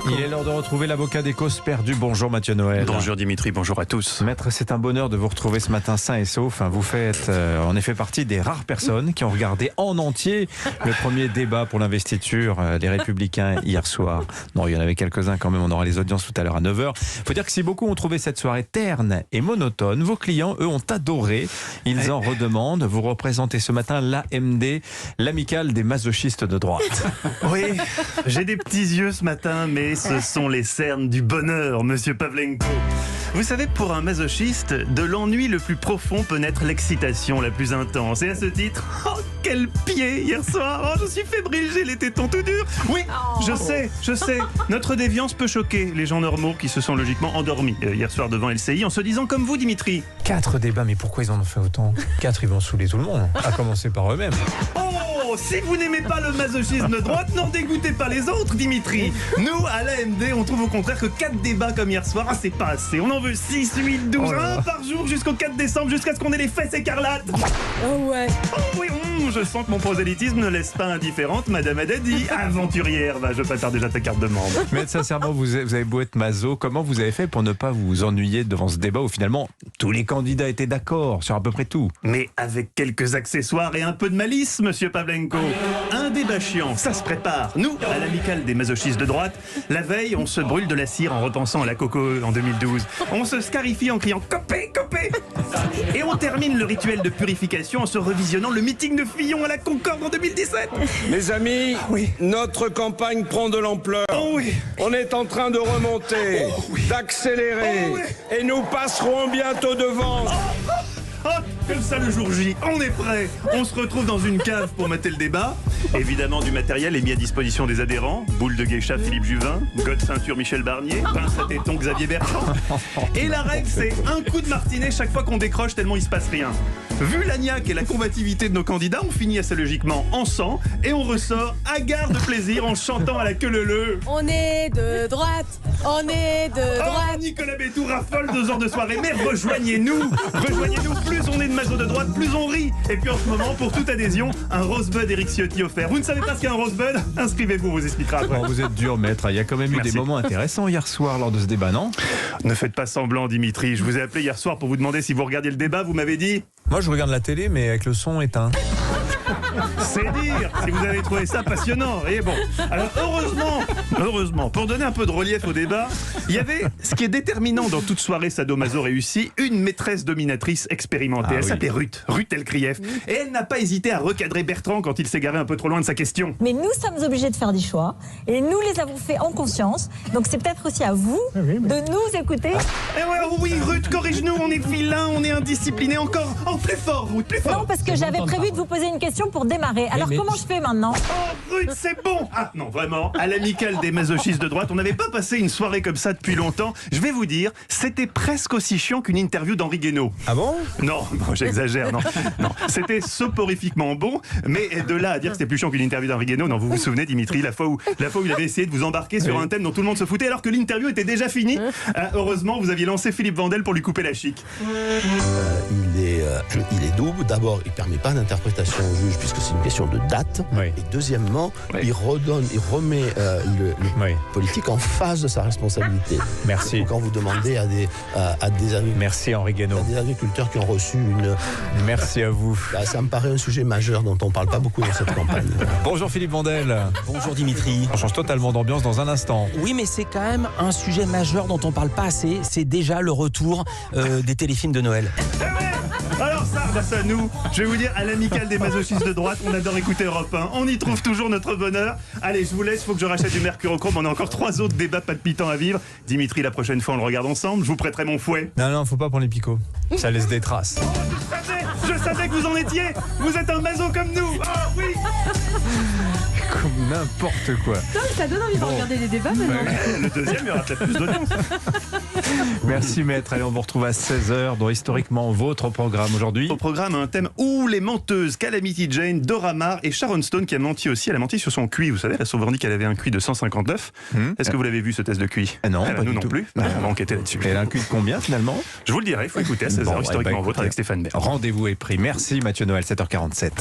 Il est l'heure de retrouver l'avocat des causes perdues. Bonjour Mathieu Noël. Bonjour Dimitri, bonjour à tous. Maître, c'est un bonheur de vous retrouver ce matin sain et sauf. Vous faites en effet partie des rares personnes qui ont regardé en entier le premier débat pour l'investiture des Républicains hier soir. Non, il y en avait quelques-uns quand même, on aura les audiences tout à l'heure à 9h. Il faut dire que si beaucoup ont trouvé cette soirée terne et monotone, vos clients, eux, ont adoré. Ils en redemandent. Vous représentez ce matin l'AMD, l'amicale des masochistes de droite. Oui, j'ai des petits yeux ce matin, mais ce sont les cernes du bonheur, monsieur Pavlenko. Vous savez, pour un masochiste, de l'ennui le plus profond peut naître l'excitation la plus intense. Et à ce titre, oh, quel pied hier soir. Oh, je suis fébrile, j'ai les tétons tout durs. Oui, je sais. Notre déviance peut choquer les gens normaux qui se sont logiquement endormis hier soir devant LCI en se disant comme vous, Dimitri. 4 débats, mais pourquoi ils en ont fait autant? 4, ils vont saouler tout le monde, à commencer par eux-mêmes. Oh, si vous n'aimez pas le masochisme de droite, n'en dégoûtez pas les autres, Dimitri. Nous, à l'AMD, on trouve au contraire que 4 débats comme hier soir, c'est pas assez. On en veut 6, 8, 12, un par jour jusqu'au 4 décembre, jusqu'à ce qu'on ait les fesses écarlates. Oh ouais. Oh oui, je sens que mon prosélytisme ne laisse pas indifférente Madame Haddadi, aventurière. Je prépare déjà ta carte de membre. Mais sincèrement, vous avez beau être maso, comment vous avez fait pour ne pas vous ennuyer devant ce débat où finalement tous les candidats étaient d'accord sur à peu près tout? Mais avec quelques accessoires et un peu de malice, monsieur Pavlenko. Un débat chiant, ça se prépare. Nous, à l'amicale des masochistes de droite, la veille, on se brûle de la cire en repensant à la Coco en 2012. On se scarifie en criant « Copé, copé !» Et on termine le rituel de purification en se revisionnant le meeting de Fillon à la Concorde en 2017. Mes amis, notre campagne prend de l'ampleur. Oh oui. On est en train de remonter, d'accélérer, et nous passerons bientôt devant. Ah, comme ça le jour J, on est prêt. On se retrouve dans une cave pour mater le débat. Évidemment, du matériel est mis à disposition des adhérents. Boule de geisha Philippe Juvin, god ceinture Michel Barnier, pince à téton Xavier Bertrand. Et la règle, c'est un coup de martinet chaque fois qu'on décroche tellement il se passe rien. Vu l'agnac et la combativité de nos candidats, on finit assez logiquement en sang et on ressort hagard de plaisir en chantant à la queue leu. On est de droite. On est de droite. Oh, Nicolas Bétou raffole 2 heures de soirée. Mais rejoignez-nous. Plus on est de maso de droite, plus on rit. Et puis en ce moment, pour toute adhésion, un Rosebud Éric Ciotti offert. Vous ne savez pas ce qu'est un Rosebud? Inscrivez-vous, on vous expliquera après. Oh, vous êtes dur, maître. Il y a quand même eu des moments intéressants hier soir lors de ce débat, non? Ne faites pas semblant, Dimitri. Je vous ai appelé hier soir pour vous demander si vous regardiez le débat. Vous m'avez dit... Moi, je regarde la télé, mais avec le son éteint. C'est dire si vous avez trouvé ça passionnant. Et bon, alors heureusement, pour donner un peu de relief au débat, il y avait ce qui est déterminant dans toute soirée sadomaso réussie, une maîtresse dominatrice expérimentée. Elle s'appelait Ruth Elkrief. Et elle n'a pas hésité à recadrer Bertrand quand il s'est garé un peu trop loin de sa question. Mais nous sommes obligés de faire des choix et nous les avons fait en conscience. Donc c'est peut-être aussi à vous de nous écouter. Oui, Ruth, corrige-nous, on est vilain, on est indiscipliné, encore. Oh, plus fort, Ruth, plus fort. Non, parce que j'avais prévu de vous poser une question pour démarrer. Alors comment je fais maintenant? Oh, Ruth, c'est bon. Ah non, vraiment, à l'amicale des masochistes de droite, on n'avait pas passé une soirée comme ça depuis longtemps. Je vais vous dire, c'était presque aussi chiant qu'une interview d'Henri Guénaud. Ah bon? Non, j'exagère, non. C'était soporifiquement bon, mais de là à dire que c'était plus chiant qu'une interview d'Henri Guénaud, non, vous vous souvenez, Dimitri, la fois où il avait essayé de vous embarquer sur un thème dont tout le monde se foutait alors que l'interview était déjà finie. Heureusement, vous aviez lancé Philippe Vandel pour lui couper la chic. Il est double. D'abord, il ne permet pas d'interprétation au juge puisque c'est une question de date. Et deuxièmement, il remet le politique en face de sa responsabilité. Merci. Quand vous demandez à des Merci Henri Guénaud. À des agriculteurs qui ont reçu une... Merci à vous. Ça me paraît un sujet majeur dont on ne parle pas beaucoup dans cette campagne. Bonjour Philippe Vandel. Bonjour Dimitri. On change totalement d'ambiance dans un instant. Oui, mais c'est quand même un sujet majeur dont on parle pas assez. C'est déjà le retour des téléfilms de Noël. Alors ça, grâce à nous, je vais vous dire, à l'amicale des masochistes de droite, on adore écouter Europe 1. On y trouve toujours notre bonheur. Allez, je vous laisse, il faut que je rachète du mercurochrome. On a encore 3 autres débats palpitants à vivre. Dimitri, la prochaine fois, on le regarde ensemble. Je vous prêterai mon fouet. Non, faut pas prendre les picots. Ça laisse des traces. Je savais que vous en étiez. Vous êtes un maso comme nous. Oh oui. Comme n'importe quoi. Ça donne envie de regarder les débats maintenant. Le deuxième, il y aura peut-être plus d'audience. Merci maître. Allez, on vous retrouve à 16h dans historiquement votre programme aujourd'hui. Au programme, un thème où les menteuses, Calamity Jane, Dora Maar et Sharon Stone qui a menti aussi. Elle a menti sur son QI. Vous savez, elle a souvent dit qu'elle avait un QI de 159. Est-ce que vous l'avez vu ce test de QI? Non, pas nous non plus. On va enquêter là-dessus. Elle a un QI de combien finalement? Je vous le dirai, il faut écouter à 16h, historiquement vôtre avec Stéphane Bern. Rendez-vous est pris. Merci Mathieu Noël, 7h47.